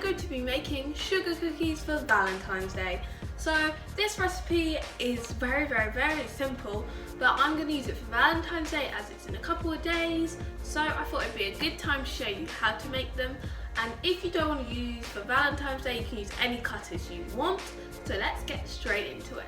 going to be making sugar cookies for Valentine's Day. So this recipe is very simple, but I'm going to use it for Valentine's Day as it's in a couple of days. So I thought it'd be a good time to show you how to make them. And if you don't want to use for Valentine's Day, you can use any cutters you want. So let's get straight into it.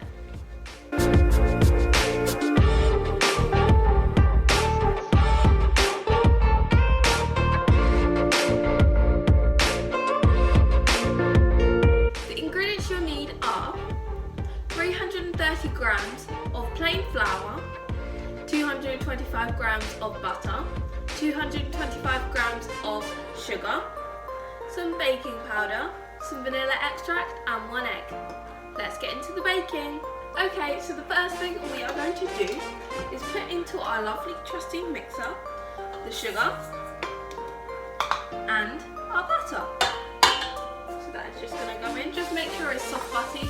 The ingredients you'll need are 330 grams of plain flour, 225 grams of butter, 225 grams of sugar, some baking powder, some vanilla extract and 1 egg. Let's get into the baking. Okay, so the first thing we are going to do is put into our lovely trusty mixer the sugar and our butter. So that is just going to go in. Just make sure it's soft butter,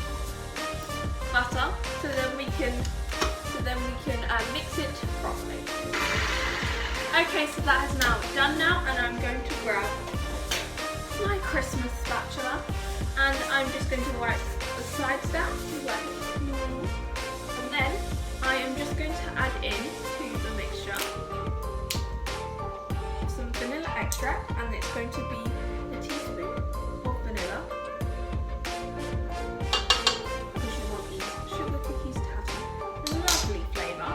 so then we can mix it properly. Okay, so that is now done now, and I'm going to grab my Christmas spatula and I'm just going to wipe the sides down like normal, and then I am just going to add in to the mixture some vanilla extract, and it's going to be a teaspoon of vanilla because you want these sugar cookies to have a lovely flavour,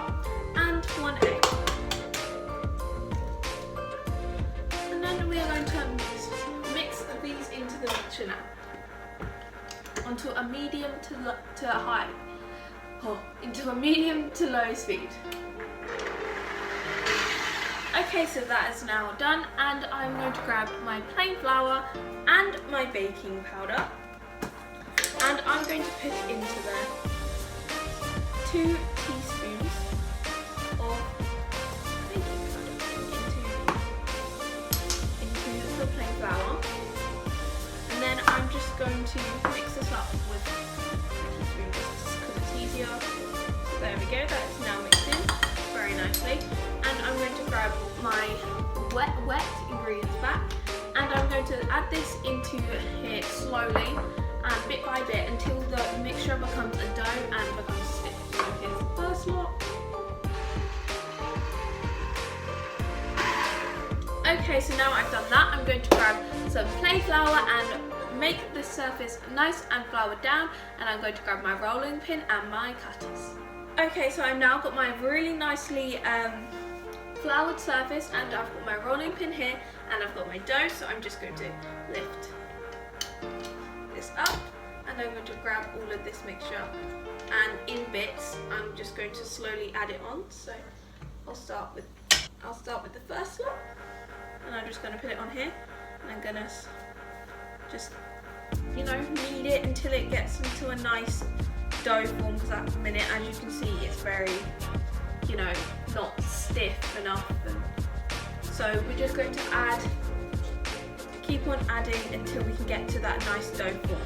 and 1 egg. And then we are going to mix these into the mixture now onto a medium to high, into a medium to low speed. Okay, so that is now done, and I'm going to grab my plain flour and my baking powder, and I'm going to put into there 2 teaspoons of baking powder into the plain flour. And then I'm just going to mix this up with a teaspoon just because it's easier. So there we go, that is now mixed in very nicely. And I'm going to grab my wet ingredients back, and I'm going to add this into here slowly and bit by bit until the mixture becomes a dough and becomes stiff. So here's the first lot. Okay, so now I've done that, I'm going to grab some plain flour and make this surface nice and floured down, and I'm going to grab my rolling pin and my cutters. Okay, so I've now got my really nicely floured surface, and I've got my rolling pin here, and I've got my dough, so I'm just going to lift this up, and I'm going to grab all of this mixture, and in bits, I'm just going to slowly add it on. So I'll start with the first lot, and I'm just going to put it on here, and I'm going to just, knead it until it gets into a nice dough form, because at the minute, as you can see, it's very, not stiff enough. And so we're just going to keep on adding until we can get to that nice dough form.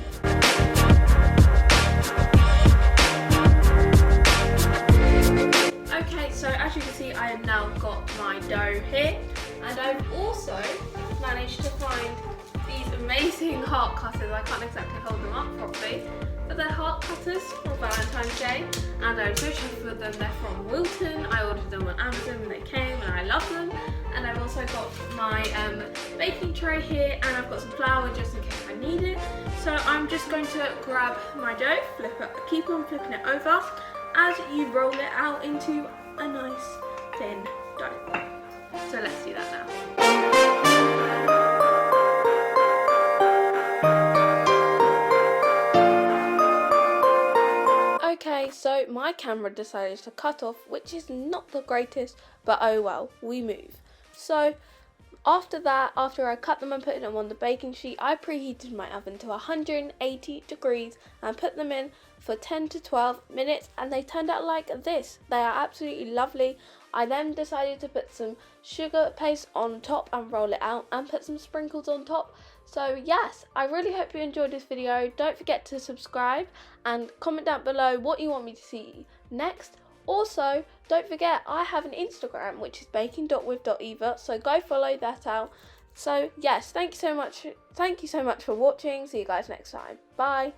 Okay, so as you can see, I have now got my dough here, and I've also managed to find these amazing heart cutters. I can't exactly hold them up properly, but they're heart cutters for Valentine's Day, and I'm so chuffed with them. They're from Wilton. I ordered them on Amazon and they came, and I love them. And I've also got my baking tray here, and I've got some flour just in case I need it. So I'm just going to grab my dough, keep on flipping it over as you roll it out into a nice thin dough. So let's do that now. Okay, so my camera decided to cut off, which is not the greatest, but oh well, we move. So after I cut them and put them on the baking sheet, I preheated my oven to 180 degrees and put them in for 10 to 12 minutes, and they turned out like this. They are absolutely lovely. I then decided to put some sugar paste on top and roll it out and put some sprinkles on top. So yes, I really hope you enjoyed this video. Don't forget to subscribe and comment down below what you want me to see next. Also, don't forget I have an Instagram which is baking.with.eva, so go follow that out. So yes, thank you so much for watching. See you guys next time. Bye.